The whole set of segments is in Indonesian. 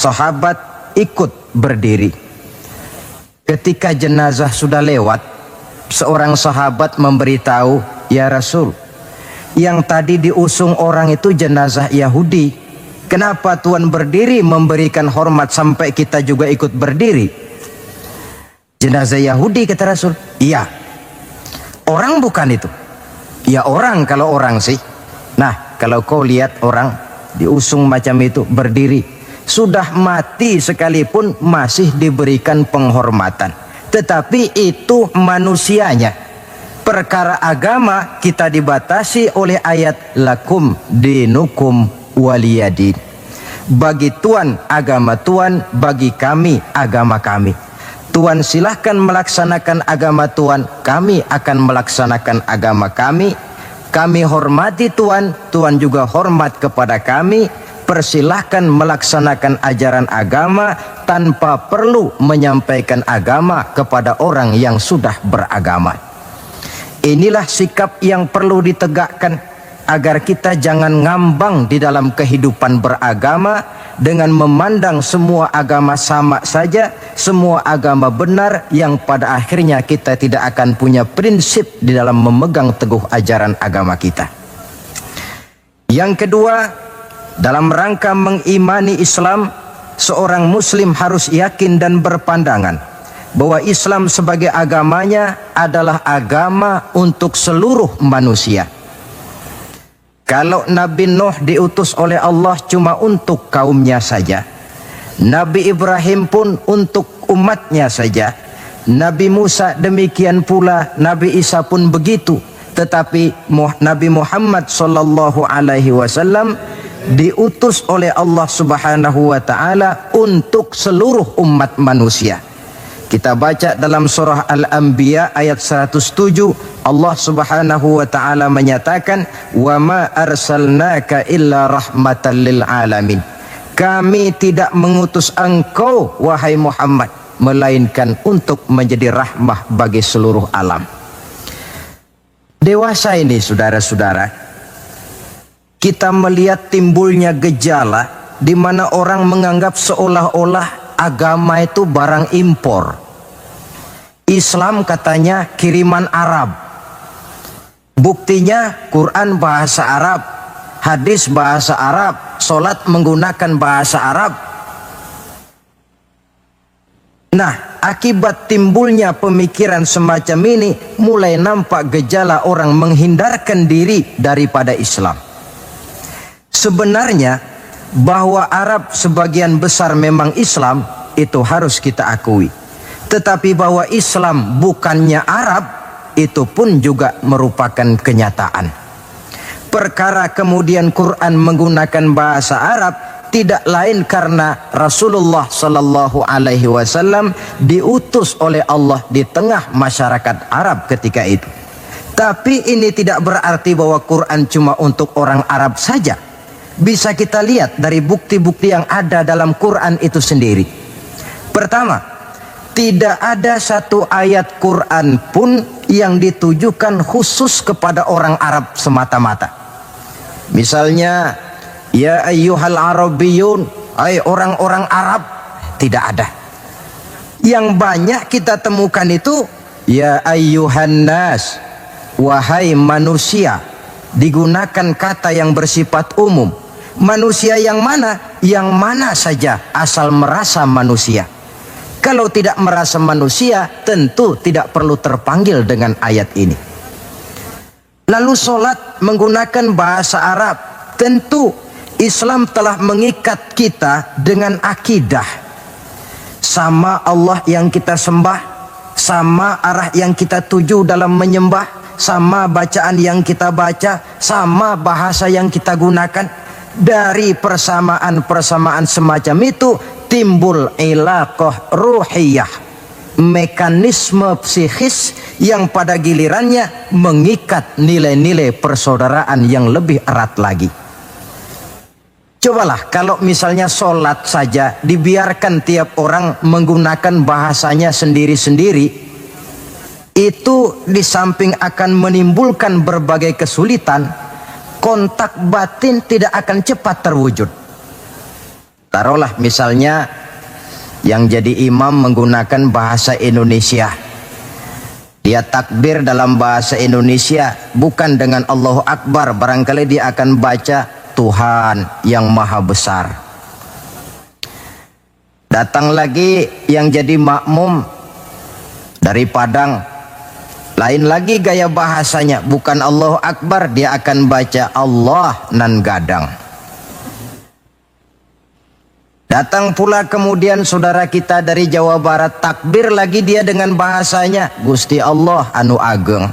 sahabat ikut berdiri. Ketika jenazah sudah lewat, seorang sahabat memberitahu, "Ya Rasul, yang tadi diusung orang itu jenazah Yahudi. Kenapa Tuhan berdiri memberikan hormat sampai kita juga ikut berdiri?" "Jenazah Yahudi," kata Rasul. "Iya." "Orang bukan itu?" "Ya orang, kalau orang sih." Nah, kalau kau lihat orang diusung macam itu berdiri, sudah mati sekalipun masih diberikan penghormatan. Tetapi itu manusianya. Perkara agama kita dibatasi oleh ayat lakum dinukum waliyadin. Bagi Tuhan agama Tuhan, bagi kami agama kami. Tuhan silahkan melaksanakan agama Tuhan, kami akan melaksanakan agama kami. Kami hormati Tuhan, Tuhan juga hormat kepada kami. Persilahkan melaksanakan ajaran agama tanpa perlu menyampaikan agama kepada orang yang sudah beragama. Inilah sikap yang perlu ditegakkan agar kita jangan ngambang di dalam kehidupan beragama dengan memandang semua agama sama saja, semua agama benar, yang pada akhirnya kita tidak akan punya prinsip di dalam memegang teguh ajaran agama kita. Yang kedua, dalam rangka mengimani Islam, seorang muslim harus yakin dan berpandangan bahwa Islam sebagai agamanya adalah agama untuk seluruh manusia. Kalau Nabi Nuh diutus oleh Allah cuma untuk kaumnya saja, Nabi Ibrahim pun untuk umatnya saja, Nabi Musa demikian pula, Nabi Isa pun begitu. Tetapi Nabi Muhammad SAW diutus oleh Allah Subhanahu wa Ta'ala untuk seluruh umat manusia. Kita baca dalam surah Al-Anbiya ayat 107, Allah Subhanahu wa Ta'ala menyatakan, "Wa ma arsalnaka illa rahmatan lil alamin." Kami tidak mengutus engkau wahai Muhammad melainkan untuk menjadi rahmah bagi seluruh alam. Dewasa ini saudara-saudara, kita melihat timbulnya gejala di mana orang menganggap seolah-olah agama itu barang impor. Islam katanya kiriman Arab. Buktinya Quran bahasa Arab, hadis bahasa Arab, solat menggunakan bahasa Arab. Nah, akibat timbulnya pemikiran semacam ini, mulai nampak gejala orang menghindarkan diri daripada Islam. Sebenarnya bahwa Arab sebagian besar memang Islam, itu harus kita akui. Tetapi bahwa Islam bukannya Arab, itu pun juga merupakan kenyataan. Perkara kemudian Quran menggunakan bahasa Arab tidak lain karena Rasulullah Sallallahu Alaihi Wasallam diutus oleh Allah di tengah masyarakat Arab ketika itu. Tapi ini tidak berarti bahwa Quran cuma untuk orang Arab saja. Bisa kita lihat dari bukti-bukti yang ada dalam Quran itu sendiri. Pertama, tidak ada satu ayat Quran pun yang ditujukan khusus kepada orang Arab semata-mata. Misalnya, ya ayyuhal arabiyun, hai orang-orang Arab, tidak ada. Yang banyak kita temukan itu, ya ayyuhan nas, wahai manusia. Digunakan kata yang bersifat umum. Manusia yang mana? Yang mana saja asal merasa manusia. Kalau tidak merasa manusia, tentu tidak perlu terpanggil dengan ayat ini. Lalu solat menggunakan bahasa Arab. Tentu Islam telah mengikat kita dengan akidah. Sama Allah yang kita sembah, sama arah yang kita tuju dalam menyembah, sama bacaan yang kita baca, sama bahasa yang kita gunakan. Dari persamaan-persamaan semacam itu timbul ilaqah ruhiyah, mekanisme psikis yang pada gilirannya mengikat nilai-nilai persaudaraan yang lebih erat lagi. Cobalah kalau misalnya sholat saja dibiarkan tiap orang menggunakan bahasanya sendiri-sendiri, itu di samping akan menimbulkan berbagai kesulitan, kontak batin tidak akan cepat terwujud. Taruhlah misalnya yang jadi imam menggunakan bahasa Indonesia. Dia takbir dalam bahasa Indonesia bukan dengan Allahu Akbar, barangkali dia akan baca Tuhan yang Maha Besar. Datang lagi yang jadi makmum dari Padang, lain lagi gaya bahasanya, bukan Allahu Akbar, dia akan baca Allah nan gadang. Datang pula kemudian saudara kita dari Jawa Barat, takbir lagi dia dengan bahasanya Gusti Allah anu ageng.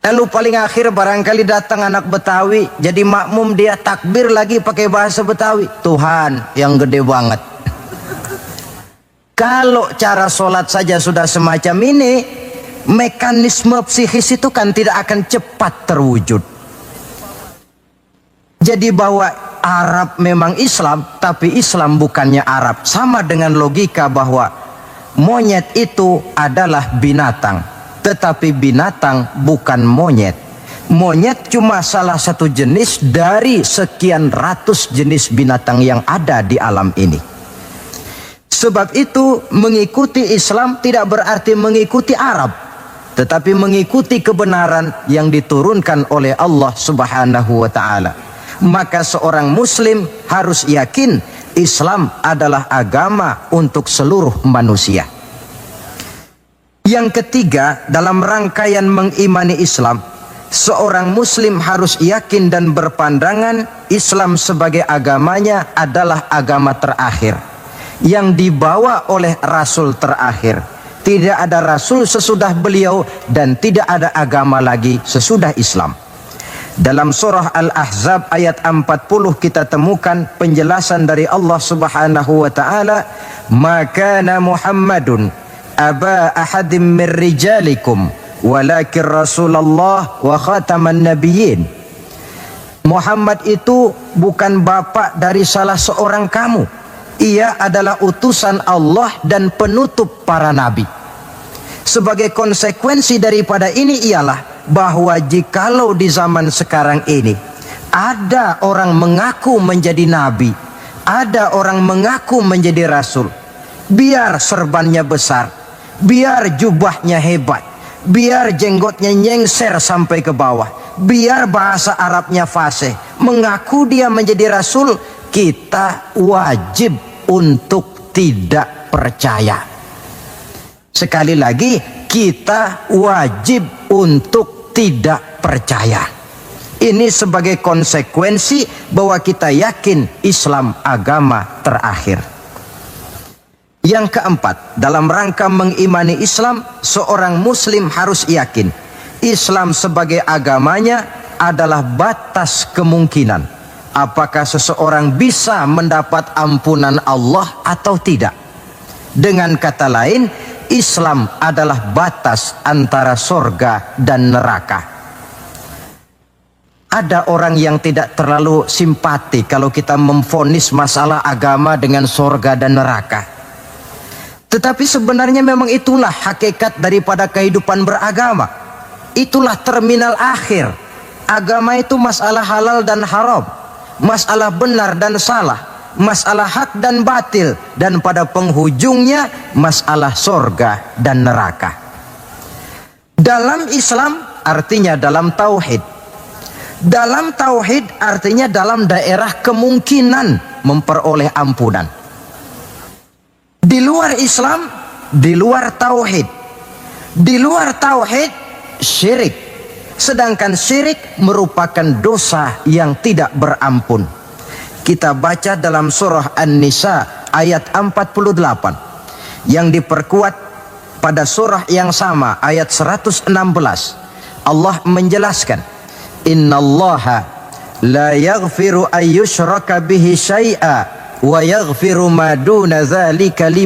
Lalu paling akhir barangkali datang anak Betawi, jadi makmum dia takbir lagi pakai bahasa Betawi, Tuhan yang gede banget. Kalau cara sholat saja sudah semacam ini, mekanisme psikis itu kan tidak akan cepat terwujud. Jadi bahwa Arab memang Islam, tapi Islam bukannya Arab. Sama dengan logika bahwa monyet itu adalah binatang, tetapi binatang bukan monyet. Monyet cuma salah satu jenis dari sekian ratus jenis binatang yang ada di alam ini. Sebab itu mengikuti Islam tidak berarti mengikuti Arab, tetapi mengikuti kebenaran yang diturunkan oleh Allah Subhanahu wa ta'ala. Maka seorang muslim harus yakin Islam adalah agama untuk seluruh manusia. Yang ketiga, dalam rangkaian mengimani Islam, seorang muslim harus yakin dan berpandangan Islam sebagai agamanya adalah agama terakhir yang dibawa oleh Rasul terakhir. Tidak ada Rasul sesudah beliau dan tidak ada agama lagi sesudah Islam. Dalam surah Al-Ahzab ayat 40 kita temukan penjelasan dari Allah Subhanahu wa ta'ala, "Ma kana Muhammadun aba ahadim min rijalikum walakin Rasulullah wa khataman nabiyyin." Muhammad itu bukan bapak dari salah seorang kamu. Ia adalah utusan Allah dan penutup para nabi. Sebagai konsekuensi daripada ini ialah bahwa jikalau di zaman sekarang ini ada orang mengaku menjadi nabi, ada orang mengaku menjadi rasul, biar serbannya besar, biar jubahnya hebat, biar jenggotnya nyengser sampai ke bawah, biar bahasa Arabnya fasih, mengaku dia menjadi rasul, kita wajib untuk tidak percaya. Sekali lagi, kita wajib untuk tidak percaya. Ini sebagai konsekuensi bahwa kita yakin Islam agama terakhir. Yang keempat, dalam rangka mengimani Islam, seorang muslim harus yakin Islam sebagai agamanya adalah batas kemungkinan. Apakah seseorang bisa mendapat ampunan Allah atau tidak? Dengan kata lain, Islam adalah batas antara sorga dan neraka. Ada orang yang tidak terlalu simpati kalau kita memvonis masalah agama dengan sorga dan neraka. Tetapi sebenarnya memang itulah hakikat daripada kehidupan beragama. Itulah terminal akhir. Agama itu masalah halal dan haram, masalah benar dan salah, masalah hak dan batil, dan pada penghujungnya masalah sorga dan neraka. Dalam Islam artinya dalam tauhid. Dalam tauhid artinya dalam daerah kemungkinan memperoleh ampunan. Di luar Islam, di luar tauhid. Di luar tauhid, syirik. Sedangkan syirik merupakan dosa yang tidak berampun. Kita baca dalam surah An-Nisa ayat 48 yang diperkuat pada surah yang sama ayat 116. Allah menjelaskan, "Innallaha la yaghfiru ayyushraka bihi syai'a wa yaghfiru ma duna dzalika liman